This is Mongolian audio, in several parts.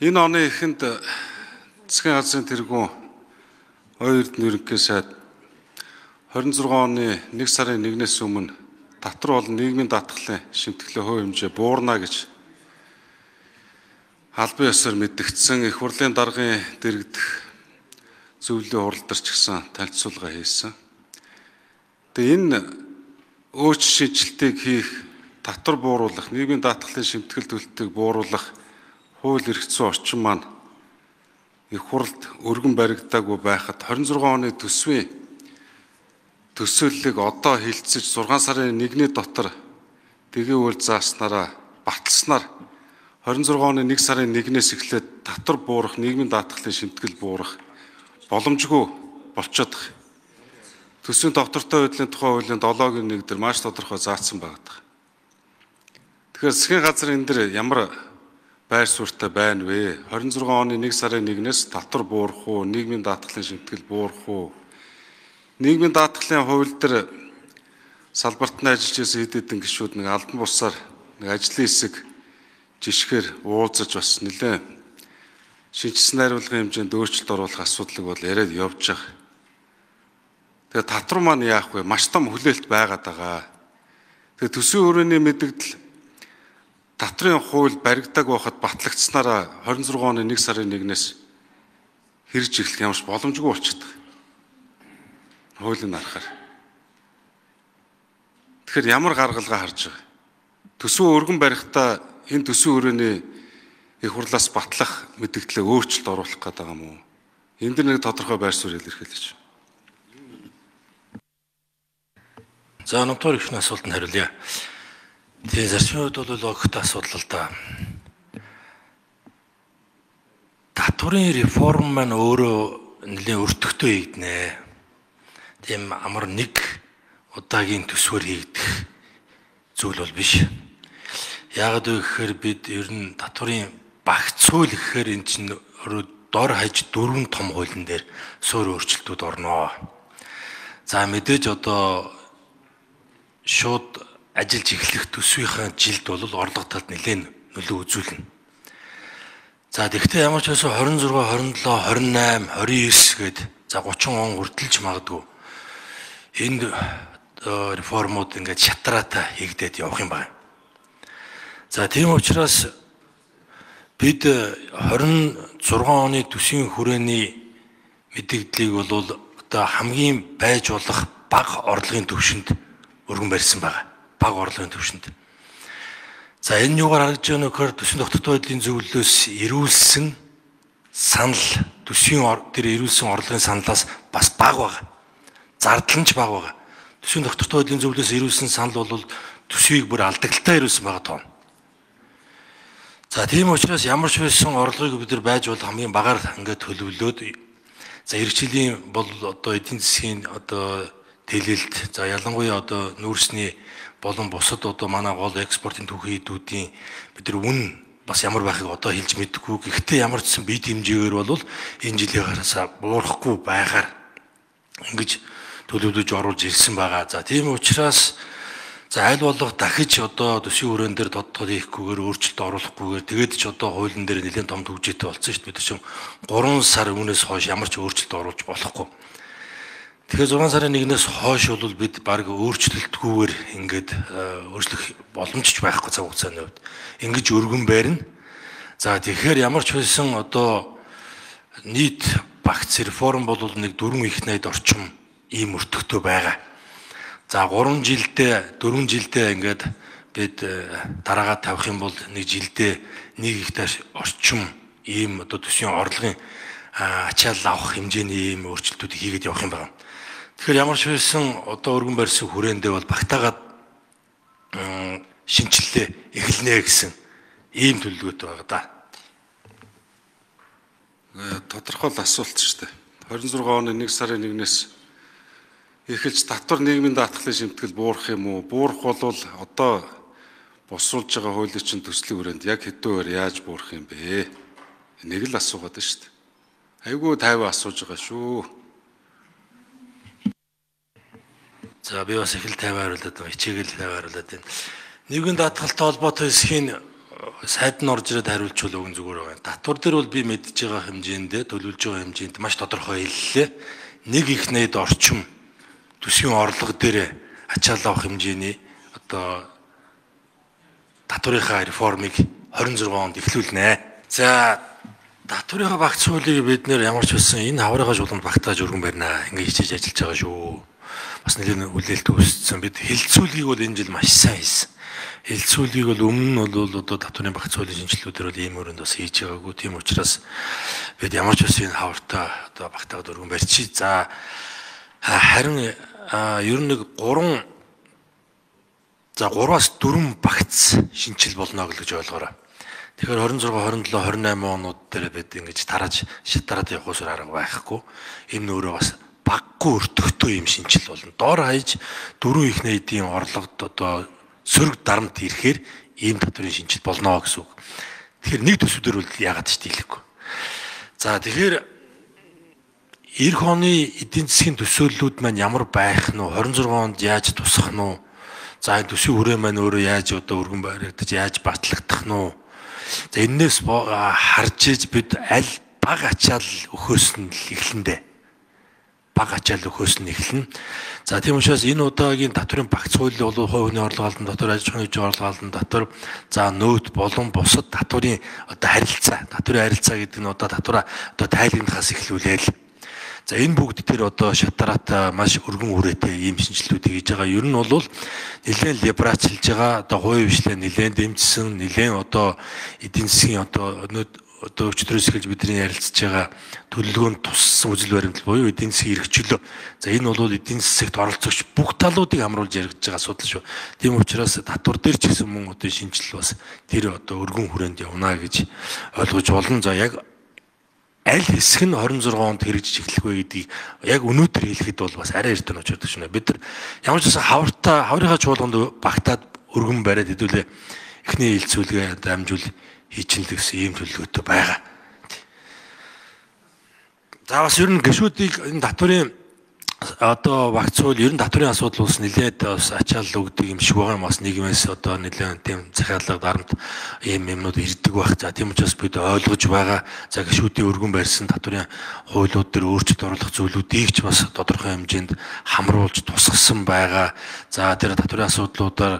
Энэ оны эхэнд засгийн газрын тэргүүн Оюун эрдэнэ ерөнхий сайд 26 оны 1 сарын 1-ээс өмнө татвар болон нийгмийн даатгалын шимтгэлээ хувь хэмжээ буурна гэж албан ёсоор мэдгдсэн их хурлын даргын дэргэдэх зөвлөлийн хуралдарч гисэн танилцуулга хийсэн. Тэгээ энэ өөрчлөлт шийдэлтийг хийх, татвар бууруулах, нийгмийн даатгалын шимтгэл төлөлтийг бууруулах хууль эрх зүйн орчин маань их хуралд өргөн баригдаагүй байхад 26 оны төсвийн төсөөллийг одоо хилцэж 6 сарын 1-ний дотор дэгээ үйл зааснараа баталснаар 26 оны 1 сарын 1-ээс эхлээд татвар буурах, нийгмийн даатгалын шимтгэл буурах боломжгүй болчиход байгаа. Төсвийн довтортой байдлын тухай хуулийн 7-гийн 1 дээр маш тодорхой заасан байгаа. Тэгэхээр засгийн газар энэ дээр ямар байр суурьтай байна вэ? 26 оны 1 сарын 1-ээс татвар буурах уу, нийгмийн даатгалын шимтгэл буурах уу? Нийгмийн даатгалын хууль дээр салбартанд ажиллаж байсан хэд хэдэн гишүүд нэг албан бусаар нэг ажлын хэсэг жишгээр уулзаж бас нэлээд шинжилсэн найруулгын хэмжээнд өөрчлөлт оруулах асуудлыг бол яриад явж байгаа. Тэгээ татвар маань яах вэ? Маш том хүлээлт байгаад байгаа. Тэгээ төсвийн хүрээний мэдэгдэл татврын хууль баригдааг байхад батлагдсанараа 26 оны 1 сарын 1-ээс хэрж эхлэх ямарч боломжгүй болчиход байгаа. Хуулийн арахаар. Тэгэхээр ямар гаргалгаа харж байгаа? Төсвөө өргөн барихтаа энэ төсвийн хүрээний их хурлаас батлах мэдэгдлээ өөрчлөлт оруулах гэдэг юм уу? Энд дэр нэг тодорхой байр суурь илэрхийлж. За номтор ихний асуултанд хариулъя. Тэгээ зарчмын хувьд бол логиктой асуудал л да. Татврын реформ маань өөрөө нэлээд өртөгтэй хийгднэ. Тийм амар нэг удаагийн төсвөр хийгдэх зүйл бол биш. Яагаад вэ гэхээр бид ер нь татврын багцуул гэхээр эн чинь дор хаяж 4 том хуулийн дээр суурь өөрчлөлтүүд орно. За мэдээж одоо шууд ажиллаж эхлэх төсвийнхаа жилд бол орлого талд нэлээд нөлөө үзүүлнэ. За тэгвэл ямар ч байсан 26, 27, 28, 29 гээд за 30 он хүртэлж магадгүй энэ реформууд ингээд шатраатай хийгдээд явах юм байна. За тийм учраас бид 26 оны төсвийн хүрээний мэдэгдлийг бол одоо хамгийн байж болох бага орлогын түвшинд өргөн барьсан байна. Бага орлогын түвшинд. За энэ юугаар харагдж байгаа нөхөр төсвийн тогтвортой байдлын зөвлөлөөс ирүүлсэн санал төсвийн дээр ирүүлсэн орлогын саналаас бас бага байна. Зардал нь ч бага байна. Төсвийн тогтвортой байдлын зөвлөлөөс ирүүлсэн санал бол төсвийг бүр алдагталтаа ирүүлсэн байгаа тоо. За тийм учраас ямар ч байсан орлогыг бид нар байж бол хамгийн багаар ингээд төлөвлөөд за эх жилийн бол одоо эдийн засгийн одоо тэлэлт за ялангуяа одоо нүүрсний болон бусад одоо манай гол экспортын түүхийдүүдийн бид нар үн бас ямар байхыг одоо хэлж мэдэхгүй. Гэхдээ ямар ч сан бие хэмжээгээр бол энэ жилийнхээс буурахгүй байгаар ингэж төлөвлөж оруулж ирсэн байгаа. За тийм учраас за аль болох дахиж одоо төсвийн хүрээнд дээр тодтол хийхгүйгээр өөрчлөлт оруулахгүйгээр тэгээд ч одоо хуулийн дээр нэлээд том төвжээтэй болсон шүү дээ. Бид чинь 3 сар өмнөөс хойш ямар ч өөрчлөлт оруулж болохгүй. Тэгэхээр 6 сарын 1-ээс хойш бол бид баг өөрчлөлтгүйгээр ингээд өөрчлөх боломж ч байхгүй цаг хугацааны хувьд. Ингэж өргөн байрна. За тэгэхээр ямар ч байсан одоо нийт багц реформ бол нэг 4 их найд орчим ийм өртөгтэй байгаа. За 4 жилдээ ингээд бид дараагаа тавих юм бол нэг жилдээ 1 гектар орчим ийм одоо төсвийн орлогын ачаал авах хэмжээний ийм өөрчлөлтүүд хийгээд явах юм байна. Тэгэхээр ямар ч байсан одоо өргөн барьсан хүрээндээ бол багтаагаад шинжилгээ эхэлнэ гэсэн ийм төлөвлөгөөтэй байгаа да. Тодорхой асуулт шүү дээ. 26 оны 1 сарын 1-ээс эхэлж татвар нийгмийн даатгалын шимтгэл буурах юм уу? Буурах бол одоо босруулж байгаа хуулийн чинь төслийн хүрээнд яг хэдүүгээр яаж буурах юм бэ? Нэг л асуугаад байна шүү дээ. Айгүй тайван асууж байгаа шүү. За би бас их л тайван хариулаад байна. Хичээгээл тайван хариулаад байна. Нийгмийн даатгалтай холбоотой эсхийн сайд нь орж ирээд хариулчихвал өгөн зүгээр байна. Татвар дээр бол би мэдж байгаа хэмжээндээ төлөвлөж байгаа хэмжээнд маш тодорхой хэллээ. Нэг их найд орчим төсвийн орлого дээр ачаал авах хэмжээний одоо татврынхаа реформыг 26 онд эхлүүлнэ. За татврынхаа багц хуулийг бид нэр ямар ч байсан энэ хаврынхаа жууланд багтааж өргөн барина. Ингээ хичээж ажиллаж байгаа шүү. Бас нэлээд хүлээлт үүссэн. Бид хилцүүлгийг бол энэ жил маш сайн хийсэн. Хилцүүлгийг бол өмнө нь бол одоо татврын багц хуулийн шинжилгүүдээр бол ийм өрөнд бас хийж байгаагүй. Тийм учраас бид ямар ч байсан энэ хавртаа одоо багтаад өргөн барьчих. За харин ер нь нэг 3-аас 4 багц шинжил болно гэж ойлгоорой. Тэгэхээр 26, 27, 28 онууд дээр бид ингэж тарааж шатараад явах усаар арга байхгүй. Энэ өөрөө бас баггүй өртөгтэй юм шинжил болно. Доор хаяж 4 их найдын орлогод одоо сөрөг дарамт ирэхээр ийм татврын шинжил болно гэсэн үг. Тэгэхээр нэг төсвдөр бол яагаад ч дийлэхгүй. За тэгэхээр эх оны эдийн засгийн төсөөллүүд маань ямар байх нь вэ? 26 онд яаж тусах нь вэ? За энэ төсвийн хүрээ маань өөрөө яаж одоо өргөн баригдаж яаж батлагдах нь вэ? За энээс харж иж бид аль баг ачаал өхөөс нь эхлэндэ. Баг ачаал өхөөс нь эхлэнэ. За тийм учраас энэ удаагийн татврын багц хууль бол хувийн орлого албан татвар, аж ахуйн нэгжийн орлого албан татвар, за нөөц болон бусад татврын одоо харилцаа, татврын харилцаа гэдэг нь одоо татвараа одоо тайлгнахаас эхлүүлээл. За энэ бүгд тэр одоо шатараатай маш өргөн үрээтэй ийм шинжилгүүдийг хийж байгаа. Ер нь бол нэлээд либералчилж байгаа. Одоо хувийн хвшлээ нэлээд дэмжсэн, нэлээд одоо эдийн засгийн одоо өчтөрөөс эхэлж бидний ярилцж байгаа төлөвлөгөөнд туссан үзэл баримтал буюу эдийн засгийн эрхчлөө. За энэ бол эдийн засагт оролцогч бүх талуудыг хамруулж яригдж байгаа асуудал шүү. Тийм учраас татвар дээр ч гэсэн мөн одоо шинжилэл бас тэр одоо өргөн хүрээнд явна гэж ойлгож болно. За яг аль хэсэг нь 26 онд хэрэгжиж эхлэх вэ гэдгийг яг өнөөдөр хэлэхэд бол бас арай эртэн очирдог шнэ. Бид нар ямар ч байсан хаврынхаа чуулганд багтаад өргөн бариад хэдүүлээ эхний хилцүүлгээ дамжуул хийчихэн л гэсэн ийм төлөвлөгөөтэй байгаа. За бас ер нь гишүүдийг энэ татврын одоо багц хууль ер нь татврын асуудал ус нэлээд бас ачаал өгдөг юм шиг байгаа юм. Бас нийгмээс одоо нэлээд тийм захиалга дарамт ийм юмнууд ирдэг байх. За тийм учраас бид ойлгож байгаа. За гишүүдийн өргөн барьсан татврын хуулиуд дээр өөрчлөлт оруулах зүйлүүдийг ч бас тодорхой хэмжээнд хамруулж тусгасан байгаа. За тэр татврын асуудлуудаар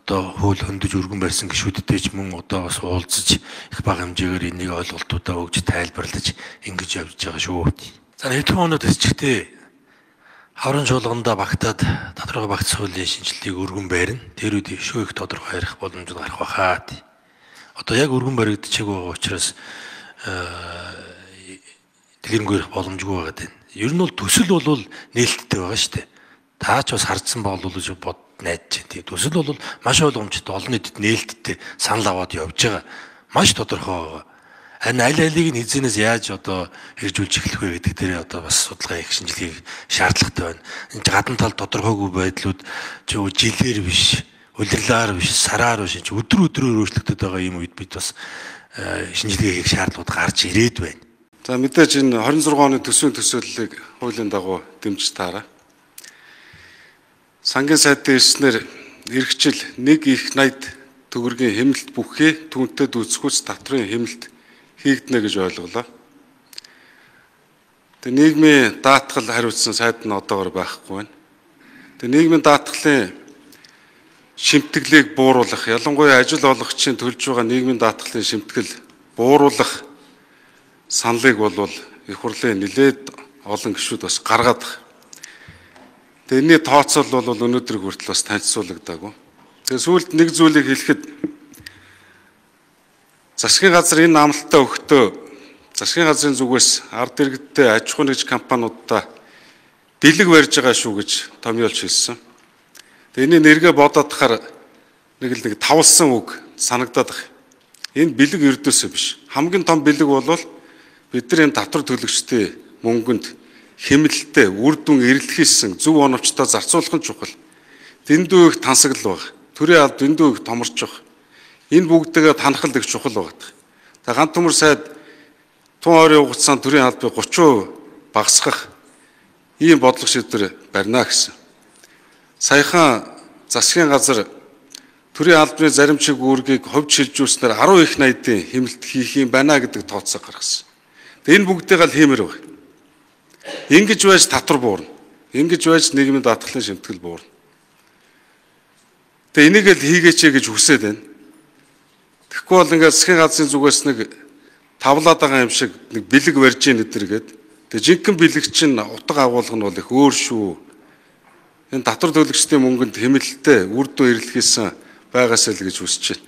одоо хууль хөндөж өргөн барьсан гишүүдтэй ч мөн одоо бас уулзаж их бага хэмжээгээр энийг ойлголтуудаа өгж тайлбарлаж ингэж явж байгаа шүү. За хэдхэн оноод эсчгтээ хаврын чуулгандаа багтаад татврын багц хуулийн шинжилгээг өргөн байрна. Тэр үед шүү их тодорхой ярих боломжууд гарах байхаа. Одоо яг өргөн баригдчихаг байгаа учраас дэлгэрэнгүй ярих боломжгүй байгаа дээ. Ер нь бол төсөл бол нээлттэй байгаа шүү дээ. Та ч бас хардсан бол гэж бод найдаж байна. Төсөл бол маш ойлгомжтой, олон нийтэд нээлттэй санал аваад явж байгаа. Маш тодорхой байгаа. Харин аль алийг нь эзэнээс яаж одоо хэрэгжүүлж эхлэх вэ гэдэг дээр одоо бас судалгаа их шинжилгээг шаардлагатай байна. Энэ гадна тал тодорхойгүй байдлууд жилээр биш, улирлаар биш, сараар биш, өдрөөр өөрчлөгдөж байгаа юм үед бид бас шинжилгээ хийх шаардлагууд гарч ирээд байна. За мэдээж энэ 26 оны төсвийн төсөөллийг хуулийн дагуу дэмжиж таараа. Сангийн сайдын ирснээр эрхчил нэг их найд төгрөгийн хэмнэлт бүхээ түүнтэй дүүцэхүүц татврын хэмнэлт хийгднэ гэж ойлголоо. Тэгээ нийгмийн даатгал хариуцсан сайд нь одоогор байхгүй байна. Тэгээ нийгмийн даатгалын шимтгэлийг бууруулах, ялангуяа ажил олгогчийн төлж байгаа нийгмийн даатгалын шимтгэл бууруулах саналыг бол их хурлын нэлээд олон гишүүд бас гаргаад байна. Тэгээ энэний тооцоол бол өнөөдөр хүртэл бас танилцуулагдаагүй. Тэгээ сүүлд нэг зүйлийг хэлэхэд засгийн газар энэ амлалтаа өгтөө засгийн газрын зүгээс ард иргэдтэй аж ахуй нэгж компаниудаа дэлэг барьж байгаа шүү гэж томьёолж хэлсэн. Тэгээ энэ нэргээ бодоод тахаар нэг тавлсан үг санагдаад байна. Энэ бэлэг ердөөсөө биш. Хамгийн том бэлэг бол бид нар энэ татвар төлөгчдийн мөнгөнд хэмнэлттэй үр дүн эрэлхийлсэн зөв оновчтой зарцуулах нь чухал. Дэндүү их тансаглал баг. Төрийн албад дэндүү их томорч баг. Энэ бүгдээ танхал их чухал байгаа. За ганц төмөр сайд тун ойрын хугацаанд төрийн албыг 30% багасгах ийм бодлого шийдвэр барина гэсэн. Саяхан засгийн газар төрийн албаны заримчиг үүргийг хувьд шилжүүлснээр 10 их найдын хэмнэлт хийх юм байна гэдэг тооцоо гаргасан. Тэгээ энэ бүгдийг л хиймээр байна. Ингэж байж татвар буурна. Ингэж байж нийгмийн даатгалын шимтгэл буурна. Тэгээ энийг л хийгээч гэж хүсээд байна. Тэгэхгүй бол ингээд засгийн газрын зүгээс нэг тавлаад байгаа юм шиг нэг бэлэг барьж ийн гэдэргээд тэгээ жинхэнэ бэлэг чинь утга агуулга нь бол их өөр шүү. Энэ татвар төлөгчдийн мөнгөнд хэмнэлттэй үр дүн ирэлхийлсэн байгаасаа л гэж хүсэж байна.